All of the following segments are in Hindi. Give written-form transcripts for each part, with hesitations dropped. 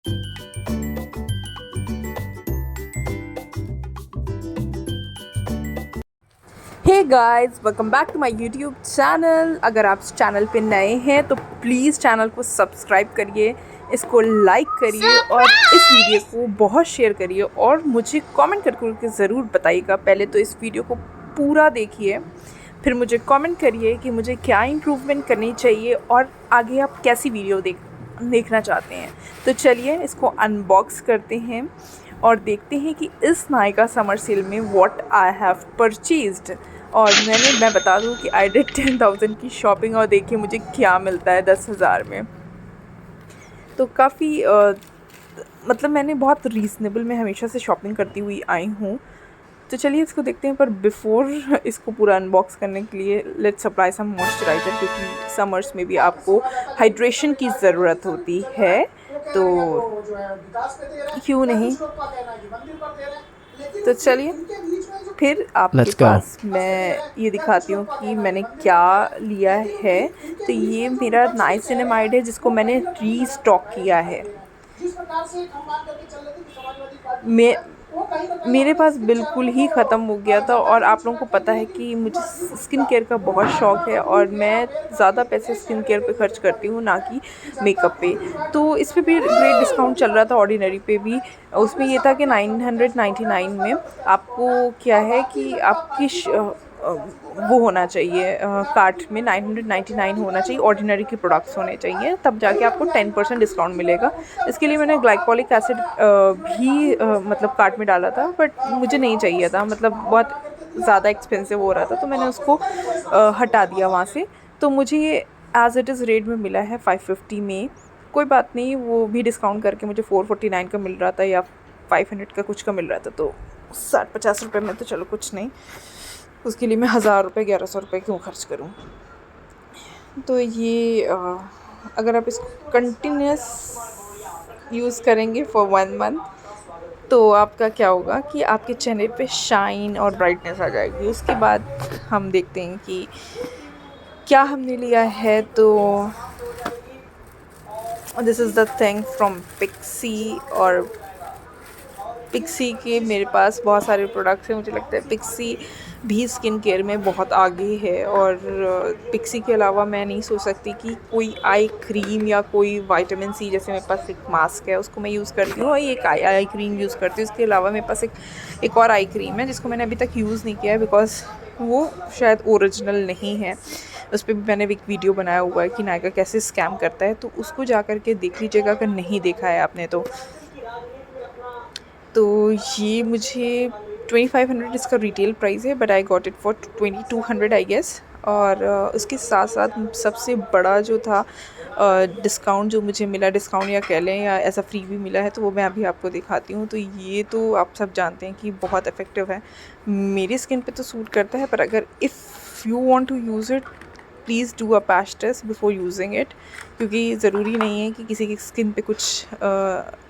Hey guys, welcome back to my YouTube channel. अगर आप इस चैनल पे नए हैं तो प्लीज़ चैनल को सब्सक्राइब करिए, इसको लाइक करिए और इस वीडियो को बहुत शेयर करिए और मुझे कमेंट करके ज़रूर बताइएगा। पहले तो इस वीडियो को पूरा देखिए, फिर मुझे कमेंट करिए कि मुझे क्या इम्प्रूवमेंट करनी चाहिए और आगे आप कैसी वीडियो देखना चाहते हैं। तो चलिए इसको अनबॉक्स करते हैं और देखते हैं कि इस नायका समर सेल में व्हाट आई हैव परचेज्ड। और मैं बता दूं कि आई डिड 10,000 की शॉपिंग और देखिए मुझे क्या मिलता है 10,000 में। तो काफ़ी मतलब मैंने बहुत रीज़नेबल में हमेशा से शॉपिंग करती हुई आई हूँ। तो चलिए इसको देखते हैं, पर बिफ़ोर इसको पूरा अनबॉक्स करने के लिए लेट्स अप्लाई सम मॉइस्चराइज़र, क्योंकि समर्स में भी आपको हाइड्रेशन की ज़रूरत होती है। तो क्यों नहीं, तो चलिए फिर आपके पास मैं ये दिखाती हूँ कि मैंने क्या लिया है। तो ये मेरा नाइसिनामाइड है जिसको मैंने रीस्टॉक किया है। मैं मेरे पास बिल्कुल ही ख़त्म हो गया था और आप लोगों को पता है कि मुझे स्किन केयर का बहुत शौक़ है और मैं ज़्यादा पैसे स्किन केयर पे खर्च करती हूँ ना कि मेकअप पे। तो इस पे भी ग्रेट डिस्काउंट चल रहा था, ऑर्डिनरी पे भी। उसमें ये था कि 999 में आपको क्या है कि आपकी वो होना चाहिए, कार्ट में 999 होना चाहिए, ऑर्डिनरी के प्रोडक्ट्स होने चाहिए, तब जाके आपको 10% डिस्काउंट मिलेगा। इसके लिए मैंने ग्लाइकोलिक एसिड भी मतलब कार्ट में डाला था, बट मुझे नहीं चाहिए था, मतलब बहुत ज़्यादा एक्सपेंसिव हो रहा था, तो मैंने उसको हटा दिया वहाँ से। तो मुझे ये एज़ इट इज़ रेट में मिला है 550 में। कोई बात नहीं, वो भी डिस्काउंट करके मुझे 449 का मिल रहा था या 500 का कुछ का मिल रहा था, तो 60-50 रुपये में तो चलो कुछ नहीं, उसके लिए मैं 1000 रुपये 1100 रुपये क्यों खर्च करूँ। तो ये अगर आप इसको कंटिन्यूस यूज़ करेंगे फॉर 1 मंथ तो आपका क्या होगा कि आपके चेहरे पे शाइन और ब्राइटनेस आ जाएगी। उसके बाद हम देखते हैं कि क्या हमने लिया है। तो this is the thing from Pixie. और पिक्सी के मेरे पास बहुत सारे प्रोडक्ट्स हैं। मुझे लगता है पिक्सी भी स्किन केयर में बहुत आगे है और पिक्सी के अलावा मैं नहीं सोच सकती कि कोई आई क्रीम या कोई विटामिन सी, जैसे मेरे पास एक मास्क है उसको मैं यूज़ करती हूँ और एक आई क्रीम यूज़ करती हूँ। इसके अलावा मेरे पास एक और आई क्रीम है जिसको मैंने अभी तक यूज़ नहीं किया है बिकॉज़ वो शायद ओरिजिनल नहीं है। उस पर भी मैंने एक वीडियो बनाया हुआ है कि नायका कैसे स्कैम करता है, तो उसको जा कर के देख लीजिएगा अगर नहीं देखा है आपने तो ये मुझे 2500 इसका रिटेल प्राइस है, but I got it for 2200 I guess. और उसके साथ साथ सबसे बड़ा जो था डिस्काउंट जो मुझे मिला, डिस्काउंट या कह लें या ऐसा फ्री भी मिला है, तो वो मैं अभी आपको दिखाती हूँ। तो ये तो आप सब जानते हैं कि बहुत इफ़ेक्टिव है, मेरी स्किन पे तो सूट करता है, पर अगर if you want to use it please do a patch test before using it, क्योंकि ज़रूरी नहीं है कि किसी की स्किन पे कुछ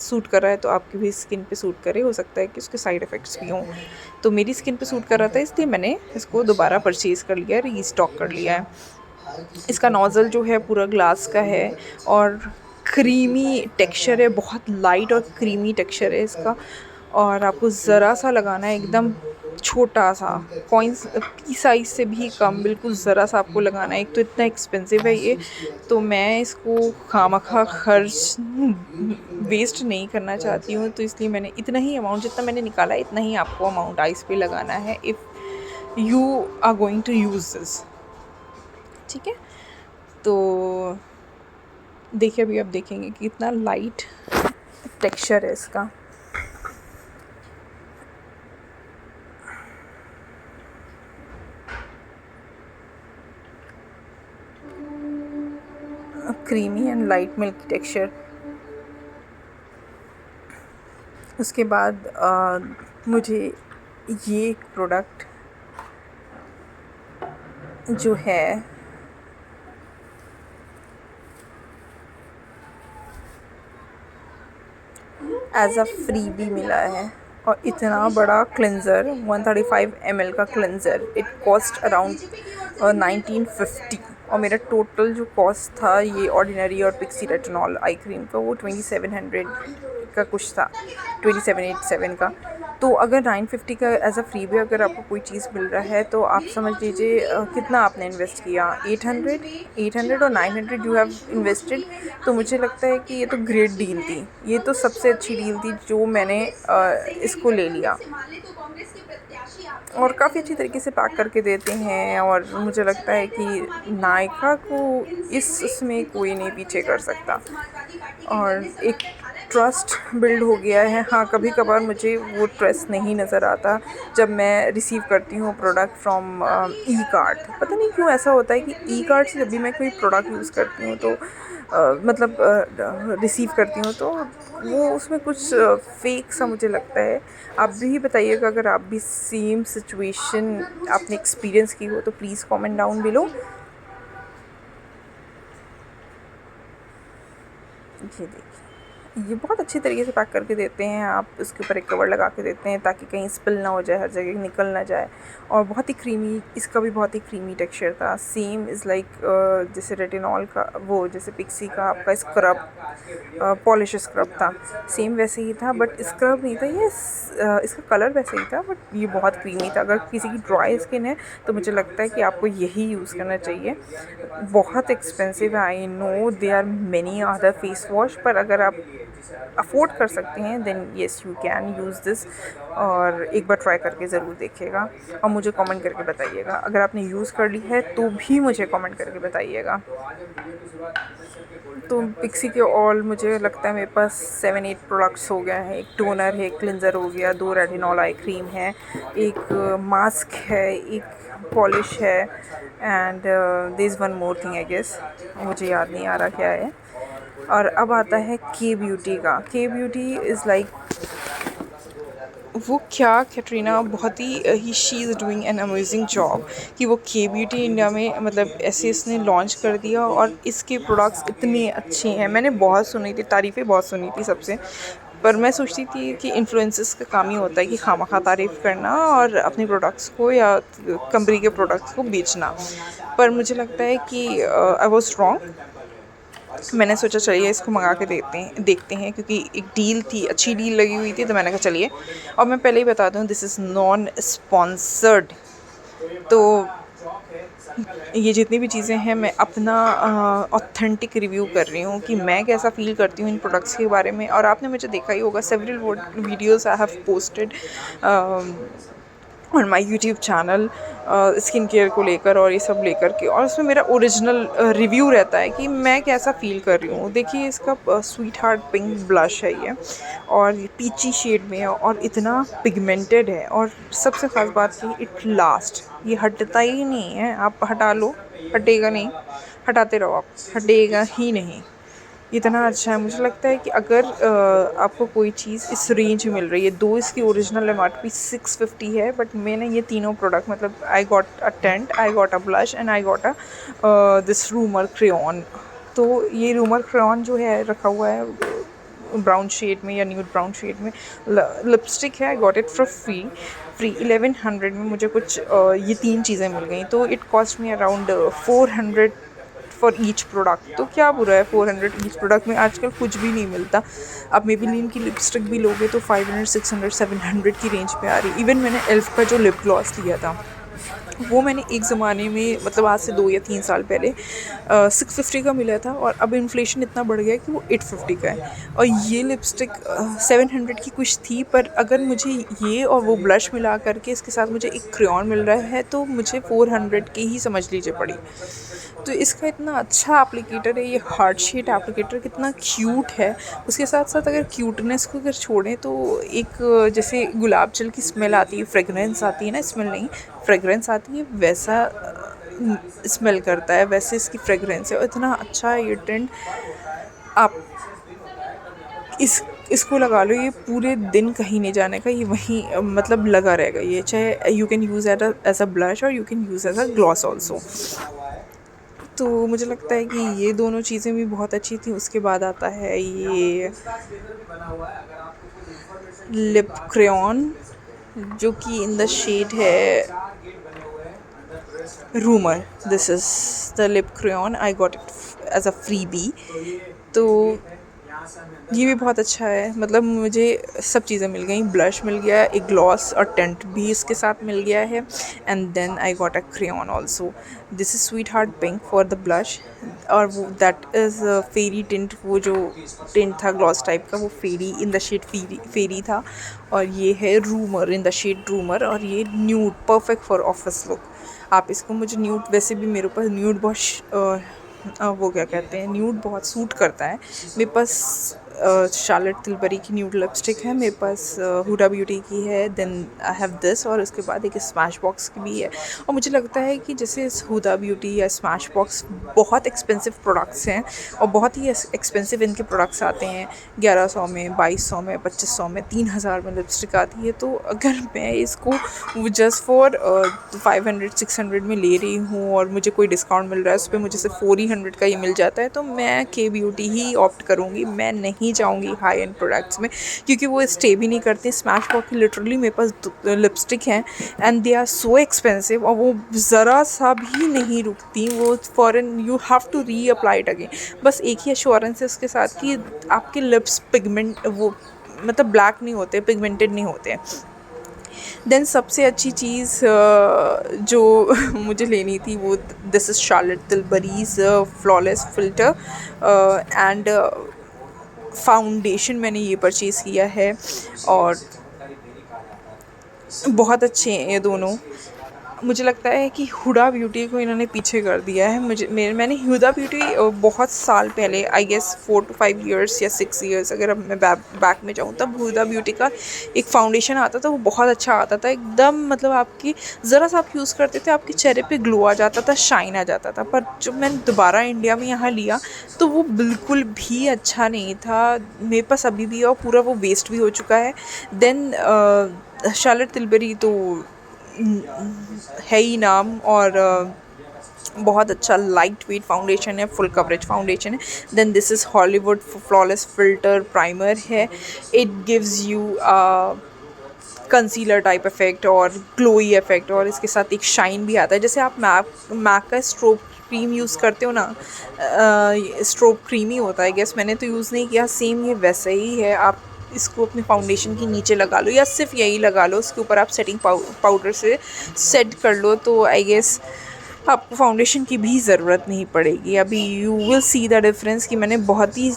सूट कर रहा है तो आपकी भी स्किन पे सूट करे, हो सकता है कि उसके साइड इफ़ेक्ट्स भी हों। तो मेरी स्किन पे सूट कर रहा था इसलिए मैंने इसको दोबारा परचेज़ कर लिया, रीस्टॉक कर लिया है। इसका नोज़ल जो है पूरा ग्लास का है और क्रीमी टेक्सचर है, बहुत लाइट और क्रीमी टेक्सचर है इसका। और आपको ज़रा सा लगाना है, एकदम छोटा सा, कॉइन्स पी साइज़ से भी कम, बिल्कुल ज़रा सा आपको लगाना है। एक तो इतना एक्सपेंसिव है ये, तो मैं इसको खामखा खर्च वेस्ट नहीं करना चाहती हूँ, तो इसलिए मैंने इतना ही अमाउंट, जितना मैंने निकाला है इतना ही आपको अमाउंट आइस पे लगाना है if you are going to use this. ठीक है, तो देखिए अभी आप देखेंगे कि इतना लाइट टेक्सचर है इसका। Creamy and light milk texture. उसके बाद मुझे ये एक प्रोडक्ट जो है एज अ फ्री भी मिला है। और इतना बड़ा क्लेंज़र 135 ml का क्लेंज़र, इट कॉस्ट अराउंड 1950। और मेरा टोटल जो कॉस्ट था ये ऑर्डिनरी और पिक्सी रेटिनॉल आई क्रीम का वो 2700 का कुछ था, 2787 का। तो अगर 950 का एज अ फ्री भी अगर आपको कोई चीज़ मिल रहा है तो आप समझ लीजिए कितना आपने इन्वेस्ट किया, 800 और 900 यू हैव इन्वेस्टेड। तो मुझे लगता है कि ये तो ग्रेट डील थी, ये तो सबसे अच्छी डील थी जो मैंने इसको ले लिया। और काफ़ी अच्छी तरीके से पैक करके देते हैं और मुझे लगता है कि नायका को इसमें कोई नहीं पीछे कर सकता और एक ट्रस्ट बिल्ड हो गया है। हाँ, कभी कभार मुझे वो ट्रस्ट नहीं नज़र आता जब मैं रिसीव करती हूँ प्रोडक्ट फ्रॉम ई कार्ट। पता नहीं क्यों ऐसा होता है कि ई कार्ट से जब भी मैं कोई प्रोडक्ट यूज़ करती हूँ तो मतलब रिसीव करती हूँ तो वो उसमें कुछ फेक सा मुझे लगता है। आप भी बताइएगा अगर आप भी सेम सिचुएशन आपने एक्सपीरियंस की हो तो प्लीज़ कमेंट डाउन बिलो। ये देखिए, ये बहुत अच्छी तरीके से पैक करके देते हैं। आप इसके ऊपर एक कवर लगा के देते हैं ताकि कहीं स्पिल ना हो जाए, हर जगह निकल ना जाए। और बहुत ही क्रीमी, इसका भी बहुत ही क्रीमी टेक्सचर था। सेम इज़ लाइक जैसे रेटिनॉल का वो जैसे पिक्सी का आपका स्क्रब पॉलिश स्क्रब था, सेम वैसे ही था बट स्क्रब नहीं था ये। इसका कलर वैसे ही था बट ये बहुत क्रीमी था। अगर किसी की ड्राई स्किन है तो मुझे लगता है कि आपको यही यूज़ करना चाहिए। बहुत एक्सपेंसिव है, I know there are many other face wash, पर अगर आप अफोर्ड कर सकते हैं then yes you can use this. और एक बार ट्राई करके ज़रूर देखिएगा और मुझे कमेंट करके बताइएगा। अगर आपने यूज़ कर ली है तो भी मुझे कमेंट करके बताइएगा। तो पिक्सी के ऑल मुझे लगता है मेरे पास 7-8 प्रोडक्ट्स हो गए हैं। एक टोनर है, एक क्लिनज़र हो गया, 2 रेटिनॉल आई क्रीम है, एक मास्क है, एक पॉलिश है and there is one more thing I guess, मुझे याद नहीं आ रहा क्या है। और अब आता है के ब्यूटी का। के ब्यूटी इज़ लाइक वो क्या कैटरीना बहुत ही she is doing an amazing job कि वो के ब्यूटी इंडिया में मतलब ऐसे इसने लॉन्च कर दिया और इसके प्रोडक्ट्स इतने अच्छे हैं। मैंने बहुत सुनी थी, तारीफ़ें बहुत सुनी थी सबसे, पर मैं सोचती थी कि इन्फ्लुएंसर्स का काम ही होता है कि खामखा तारीफ़ करना और अपने प्रोडक्ट्स को या कंपनी के प्रोडक्ट्स को बेचना। पर मुझे लगता है कि आई वॉज रॉन्ग। मैंने सोचा चलिए इसको मंगा के देखते हैं क्योंकि एक डील थी, अच्छी डील लगी हुई थी तो मैंने कहा चलिए। और मैं पहले ही बता दूं दिस इज़ नॉन स्पॉन्सर्ड। तो ये जितनी भी चीज़ें हैं मैं अपना ऑथेंटिक रिव्यू कर रही हूँ कि मैं कैसा फ़ील करती हूँ इन प्रोडक्ट्स के बारे में। और आपने मुझे देखा ही होगा several videos I have posted और my YouTube channel skin care को लेकर और ये सब लेकर के, और उसमें मेरा ओरिजिनल रिव्यू रहता है कि मैं कैसा फ़ील कर रही हूँ। देखिए इसका स्वीट हार्ट पिंक ब्लश है ये और ये पीची शेड में है और इतना पिगमेंटेड है और सबसे ख़ास बात कि इट लास्ट, ये हटता ही नहीं है। आप हटा लो हटेगा नहीं, हटाते रहो आप हटेगा ही नहीं। इतना अच्छा है। मुझे लगता है कि अगर आपको कोई चीज़ इस रेंज में मिल रही है, दो इसकी ओरिजिनल एमआरपी 650 है बट मैंने ये तीनों प्रोडक्ट मतलब आई got a tent, I got a blush and I got a this rumour crayon. तो ये रूमर क्रेयॉन जो है रखा हुआ है ब्राउन शेड में या न्यूड ब्राउन शेड में। लिपस्टिक है, आई गॉट इट फॉर फ्री 1100 में मुझे कुछ ये तीन चीज़ें मिल गई। तो it cost me around 400 for each product. तो क्या बुरा है 400 ईच प्रोडक्ट में, आजकल कुछ भी नहीं मिलता। आप मेबेलिन की लिपस्टिक भी लोगे तो 500 600 700 की रेंज पे आ रही। इवन मैंने एल्फ का जो लिप ग्लॉस लिया था वो मैंने एक ज़माने में मतलब आज से 2 या 3 साल पहले 650 का मिला था और अब इन्फ्लेशन इतना बढ़ गया कि वो 850 का है। और ये लिपस्टिक 700 की कुछ थी, पर अगर मुझे ये और वो ब्लश मिला करके इसके साथ मुझे एक क्रेयॉन मिल रहा है तो मुझे 400 की ही समझ लीजिए पड़ी। तो इसका इतना अच्छा एप्लीकेटर है, ये हार्ट शेड एप्लीकेटर कितना क्यूट है। उसके साथ साथ अगर क्यूटनेस को अगर छोड़ें तो एक जैसे गुलाब जल की स्मेल आती है, फ्रेगरेंस आती है ना, स्मेल नहीं फ्रेगरेंस आती है, वैसा स्मेल करता है, वैसे इसकी फ्रेगरेंस है। और इतना अच्छा है ये टेंट, आप इसको लगा लो, ये पूरे दिन कहीं नहीं जाने का, ये वहीं मतलब लगा रहेगा ये। चाहे you can use as a blush और you can use as a gloss also. तो मुझे लगता है कि ये दोनों चीज़ें भी बहुत अच्छी थी। उसके बाद आता है ये लिप क्रेयॉन जो कि इन द शेड है rumour, this is the lip crayon, I got it as a freebie. तो ये भी बहुत अच्छा है, मतलब मुझे सब चीज़ें मिल गई, ब्लश मिल गया, एक ग्लॉस और टेंट भी इसके साथ मिल गया है, and then I got a crayon also. This is sweet heart pink for the blush, और वो दैट इज़ फेरी टिंट, वो जो टिंट था ग्लॉस टाइप का वो फेरी इन द शेड फेरी था। और ये है rumour in the shade rumour, और ये nude, perfect for office look. आप इसको, मुझे न्यूड, वैसे भी मेरे पास न्यूड बहुत वो क्या कहते हैं, न्यूड बहुत सूट करता है। मेरे पास शार्लेट तिलबरी की न्यूड लिपस्टिक है, मेरे पास हुडा ब्यूटी की है, देन आई हैव दिस, और उसके बाद एक स्मैश बॉक्स की भी है। और मुझे लगता है कि जैसे हुडा ब्यूटी या स्मैश बॉक्स बहुत एक्सपेंसिव प्रोडक्ट्स हैं, और बहुत ही एक्सपेंसिव इनके प्रोडक्ट्स आते हैं, 1100 में, 2200 में, 2500 में, 3000 में लिपस्टिक आती है। तो अगर मैं इसको जस्ट फॉर 500-600 में ले रही हूँ और मुझे कोई डिस्काउंट मिल रहा है उस पर, मुझे सिर्फ 400 का ये मिल जाता है, तो मैं के ब्यूटी ही ऑप्ट करूँगी। मैं नहीं जाऊँगी हाई एंड प्रोडक्ट्स में, क्योंकि वो स्टे भी नहीं करते। स्मैश बॉक्स की लिटरली मेरे पास लिपस्टिक हैं, and they are so expensive, और वो ज़रा सा भी नहीं रुकती, वो फॉरन you have to re apply it again. बस एक ही एश्योरेंस है उसके साथ कि आपके लिप्स पिगमेंट, वो मतलब ब्लैक नहीं होते, पिगमेंटेड नहीं होते। देन सबसे अच्छी चीज़ जो मुझे लेनी थी वो, this is Charlotte Tilbury's flawless filter and foundation, मैंने ये परचेज़ किया है, और बहुत अच्छे हैं ये दोनों। मुझे लगता है कि हुडा ब्यूटी को इन्होंने पीछे कर दिया है। मैंने हुडा ब्यूटी बहुत साल पहले, आई गेस 4 to 5 इयर्स या 6 इयर्स, अगर अब मैं बैक में जाऊँ, तब हुडा ब्यूटी का एक फाउंडेशन आता था, वो बहुत अच्छा आता था एकदम, मतलब आपकी ज़रा सा आप यूज़ करते थे, आपके चेहरे पे ग्लो आ जाता था, शाइन आ जाता था। पर जब मैंने दोबारा इंडिया में यहाँ लिया, तो वो बिल्कुल भी अच्छा नहीं था। मेरे पास अभी भी है, और पूरा वो वेस्ट भी हो चुका है। देन शार्लेट तिलबरी तो है ही नाम, और बहुत अच्छा लाइट वेट फाउंडेशन है, फुल कवरेज फाउंडेशन है। Then this is Hollywood flawless filter primer है। It gives you concealer type effect और ग्लोई इफ़ेक्ट, और इसके साथ एक शाइन भी आता है। जैसे आप मैक का स्ट्रोब क्रीम यूज़ करते हो ना, स्ट्रोब क्रीम ही होता है, गेस मैंने तो यूज़ नहीं किया, सेम ये वैसे ही है। आप इसको अपने फाउंडेशन के नीचे लगा लो, या सिर्फ यही लगा लो, उसके ऊपर आप सेटिंग पाउडर से सेट कर लो, तो आई गेस आपको फाउंडेशन की भी ज़रूरत नहीं पड़ेगी। अभी you will see the difference कि मैंने बहुत ही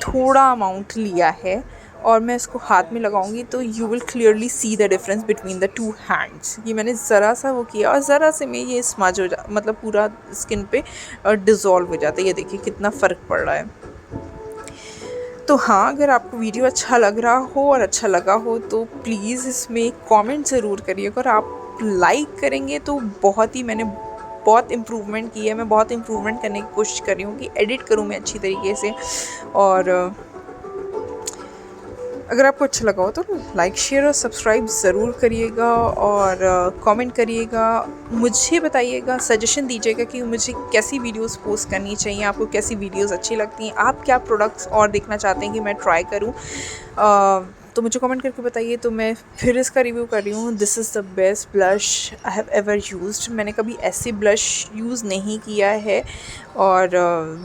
थोड़ा अमाउंट लिया है, और मैं इसको हाथ में लगाऊंगी तो you will clearly see the difference between the two hands. ये मैंने ज़रा सा वो किया, और ज़रा से में ये स्मज हो जा, मतलब पूरा स्किन पे डिज़ोल्व हो जाता है। ये देखिए कितना फ़र्क पड़ रहा है। तो हाँ, अगर आपको वीडियो अच्छा लग रहा हो और अच्छा लगा हो, तो प्लीज़ इसमें कमेंट ज़रूर करिएगा, और आप लाइक करेंगे तो मैंने बहुत इम्प्रूवमेंट की है। मैं बहुत इम्प्रूवमेंट करने की कोशिश कर रही हूँ कि एडिट करूँ मैं अच्छी तरीके से। और अगर आपको अच्छा लगा हो तो लाइक, शेयर और सब्सक्राइब ज़रूर करिएगा, और कमेंट करिएगा, मुझे बताइएगा, सजेशन दीजिएगा कि मुझे कैसी वीडियोस पोस्ट करनी चाहिए, आपको कैसी वीडियोस अच्छी लगती हैं, आप क्या प्रोडक्ट्स और देखना चाहते हैं कि मैं ट्राई करूं। तो मुझे कमेंट करके बताइए, तो मैं फिर इसका रिव्यू कर रही हूँ। This is the best blush I have ever used. मैंने कभी ऐसे ब्लश यूज़ नहीं किया है, और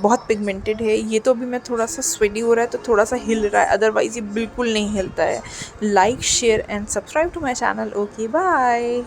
बहुत पिगमेंटेड है। ये तो अभी मैं थोड़ा सा स्वेटी हो रहा है तो थोड़ा सा हिल रहा है, अदरवाइज़ ये बिल्कुल नहीं हिलता है। Like, share and subscribe to my channel. Okay, bye.